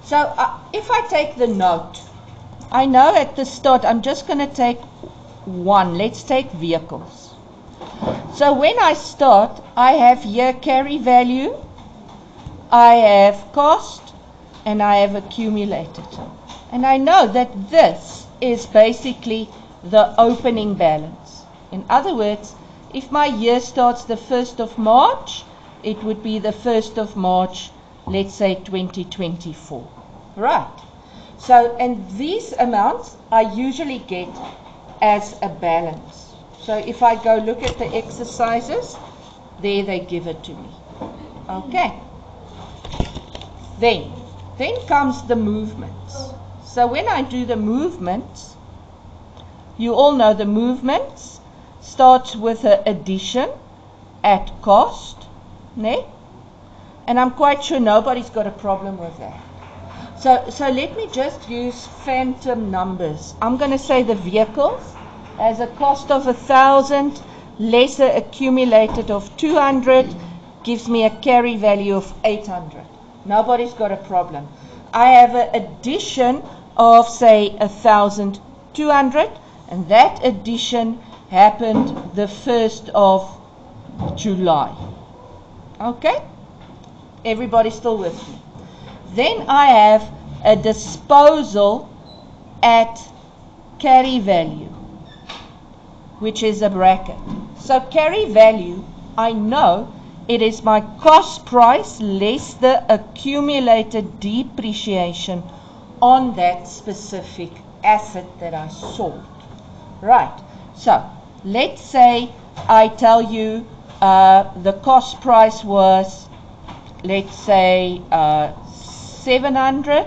So if I take the note, I know at the start I'm just going to take one. Let's take vehicles. So when I start, I have here carry value, I have cost, and I have accumulated. And I know that this is basically the opening balance. In other words, if my year starts the 1st of March, it would be the 1st of March, let's say 2024. Right. So, and these amounts I usually get as a balance. So if I go look at the exercises, there they give it to me. Okay. Then comes the movements. So when I do the movements, you all know the movements starts with an addition at cost, ne? And I'm quite sure nobody's got a problem with that. So let me just use phantom numbers. I'm going to say the vehicles as a cost of 1,000 lesser accumulated of 200 gives me a carry value of 800. Nobody's got a problem. I have an addition of say 1,200, and that addition happened the 1st of July. Okay? Everybody still with me? Then I have a disposal at carry value, which is a bracket. So carry value, I know it is my cost price less the accumulated depreciation on that specific asset that I sold. Right. So let's say I tell you the cost price was, let's say, 700,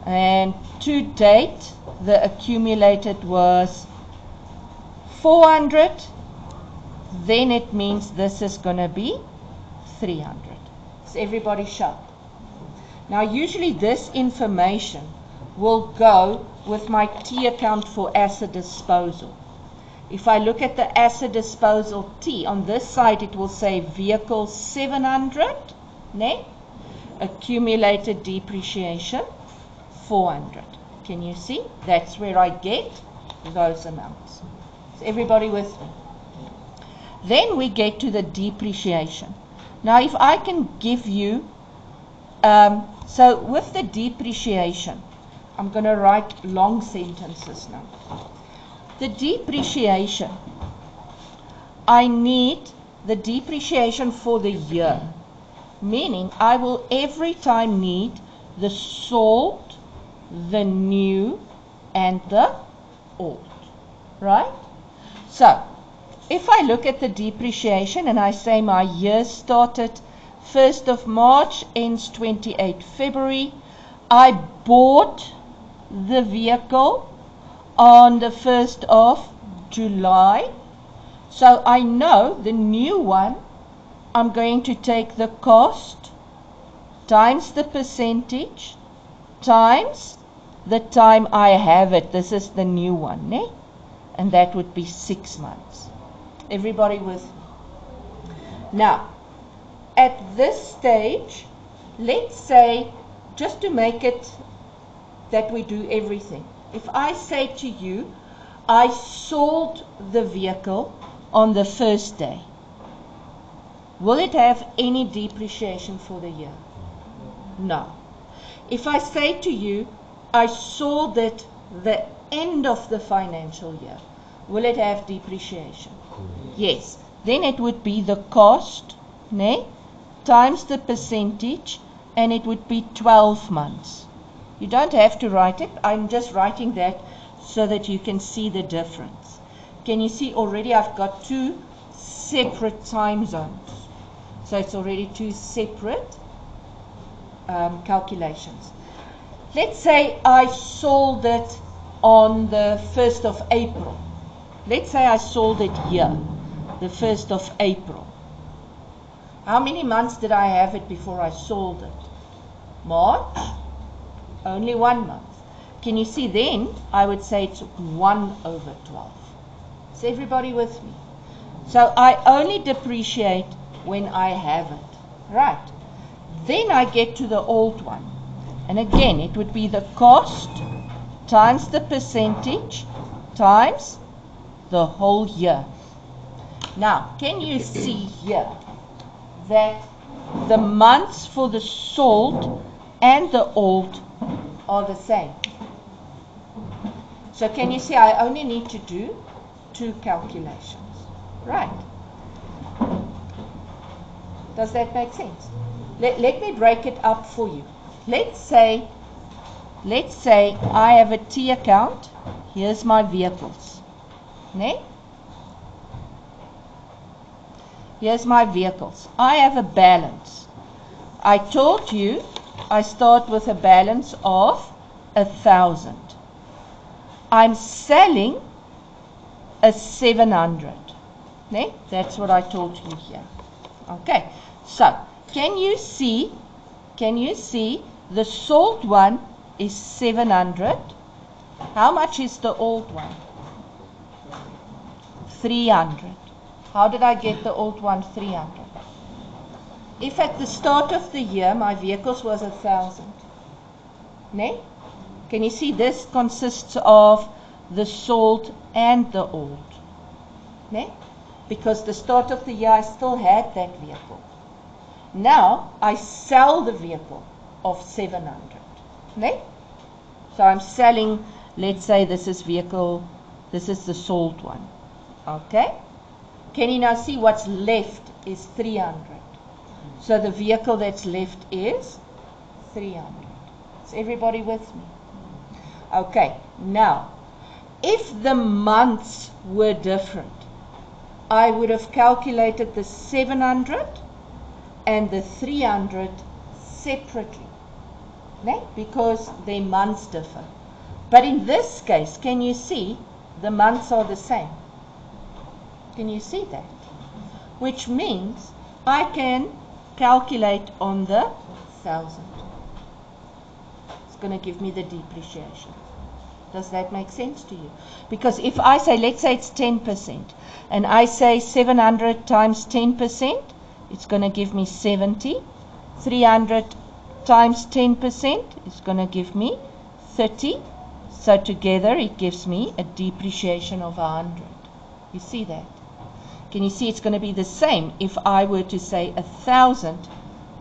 and to date the accumulated was 400. Then it means this is going to be 300. Is everybody sharp? Now usually this information will go with my T account for asset disposal. If I look at the asset disposal T, on this side it will say vehicle 700, ne? Accumulated depreciation 400. Can you see? That's where I get those amounts. Is everybody with me? Then we get to the depreciation. Now if I can give you, so with the depreciation, I'm going to write long sentences now. The depreciation, I need the depreciation for the year, meaning I will every time need the sold, the new, and the old, right? So if I look at the depreciation and I say my year started 1st of March, ends 28 February, I bought the vehicle on the 1st of July. So I know the new one, I'm going to take the cost times the percentage times the time I have it. This is the new one, ne? And that would be 6 months. Everybody with me? Now, at this stage, let's say, just to make it that we do everything. If I say to you, I sold the vehicle on the first day, will it have any depreciation for the year? No. If I say to you, I sold it the end of the financial year, will it have depreciation? Yes. Then it would be the cost, ne, times the percentage, and it would be 12 months. You don't have to write it. I'm just writing that so that you can see the difference. Can you see already I've got 2 separate time zones. So it's already 2 separate calculations. Let's say I sold it on the 1st of April. Let's say I sold it here, the 1st of April. How many months did I have it before I sold it? March? Only 1 month. Can you see then? I would say it's 1/12. Is everybody with me? So I only depreciate when I have it. Right. Then I get to the old one. And again, it would be the cost times the percentage times the whole year. Now, can you see here that the months for the salt and the old are the same? So can you see I only need to do 2 calculations, right? Does that make sense? Let me break it up for you. Let's say I have a T account. Here's my vehicles. Ne? Here's my vehicles. I have a balance. I told you I start with a balance of 1,000. I'm selling a 700. Ne? That's what I told you here. Okay. So, can you see the salt one is 700. How much is the old one? 300. How did I get the old one 300? If at the start of the year my vehicles was 1,000, ne? Can you see this consists of the salt and the old, ne? Because the start of the year I still had that vehicle. Now I sell the vehicle of 700, ne? So I'm selling, let's say this is the salt one, okay? Can you now see what's left is 300? So the vehicle that's left is 300. Is everybody with me? Okay, now, if the months were different, I would have calculated the 700 and the 300 separately, né? Because their months differ. But in this case, can you see the months are the same? Can you see that? Which means I can calculate on the 1,000. It's going to give me the depreciation. Does that make sense to you? Because if I say, let's say it's 10%, and I say 700 times 10%, it's going to give me 70. 300 times 10% is going to give me 30. So together it gives me a depreciation of 100. You see that? Can you see it's going to be the same if I were to say 1,000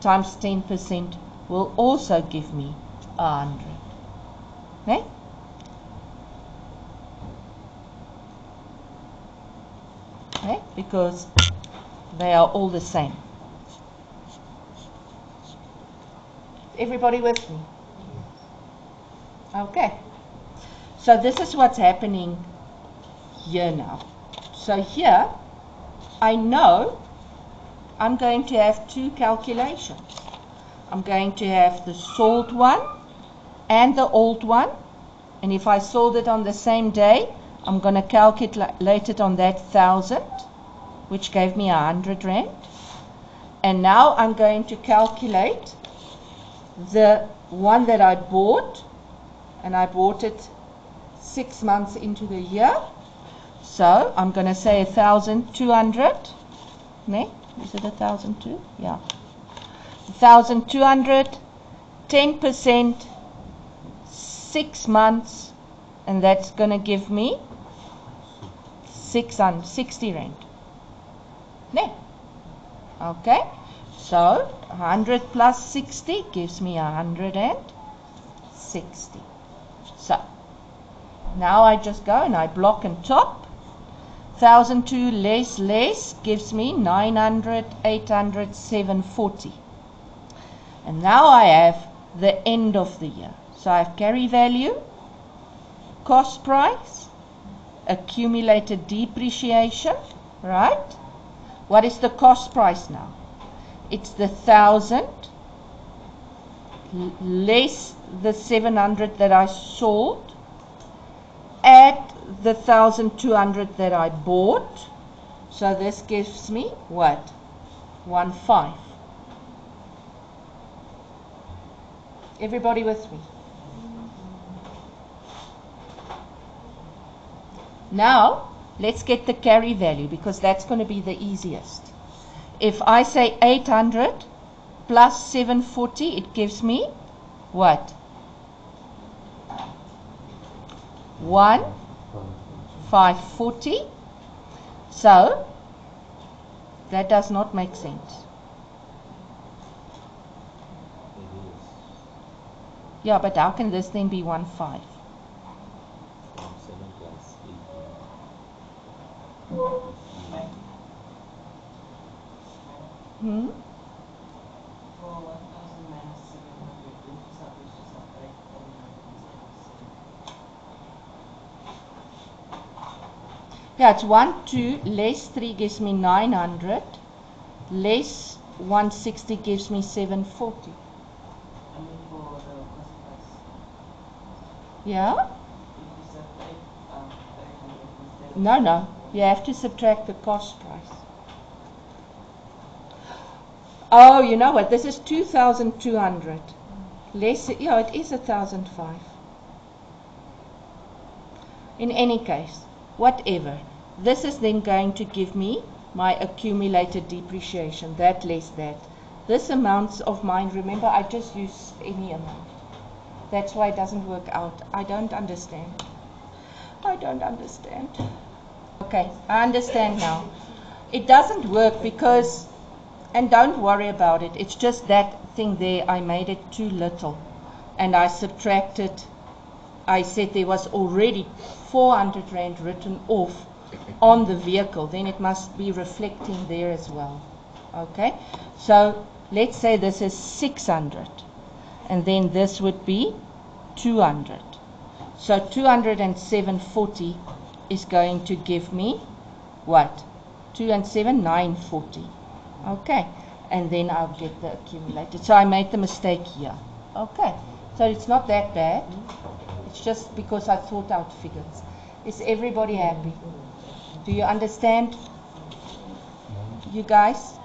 times 10% will also give me 100. Okay? Okay? Because they are all the same. Everybody with me? Okay. So this is what's happening here now. So here, I know I'm going to have 2 calculations. I'm going to have the salt one and the old one. And if I sold it on the same day, I'm going to calculate it on that 1,000, which gave me 100 rand. And now I'm going to calculate the one that I bought, and I bought it 6 months into the year. So I'm going to say 1,200. Ne? Is it 1,002? Yeah. 1,200, 10%, 6 months, and that's going to give me 660 rand. Ne? Okay. So 100 plus 60 gives me 160. So now I just go and I block and top. 1,002 less gives me 900, 800, 740. And now I have the end of the year. So I have carry value, cost price, accumulated depreciation, right? What is the cost price now? It's the 1,000 less the 700 that I sold, add the 1,200 that I bought. So this gives me what? 1,500. Everybody with me? Now let's get the carry value, because that's going to be the easiest. If I say 800 plus 740, it gives me what? 1,540. So that does not make sense. Yeah, but how can this then be 1,5? 7 plus 8. Hmm? For 1,000 minus 700, don't you supposed to subtract 707? Yeah, it's 1, 2, less 3 gives me 900, less 160 gives me 740. I mean for the cost price. Yeah? If you subtract 500 instead of No, no. You have to subtract the cost price. Oh, you know what? This is 2,200. Less, yeah, it is 1,005. In any case, whatever. This is then going to give me my accumulated depreciation, that less that. This amounts of mine, remember I just use any amount. That's why it doesn't work out. I don't understand. I don't understand. Okay, I understand now. It doesn't work because, and don't worry about it, it's just that thing there, I made it too little. And I subtracted, I said there was already 400 Rand written off on the vehicle, then it must be reflecting there as well. Okay, so let's say this is 600, and then this would be 200. So 207.40 is going to give me what? 2 and 7, 940. Okay, and then I'll get the accumulated. So I made the mistake here. Okay, so it's not that bad. It's just because I thought out figures. Is everybody happy? Do you understand? You guys?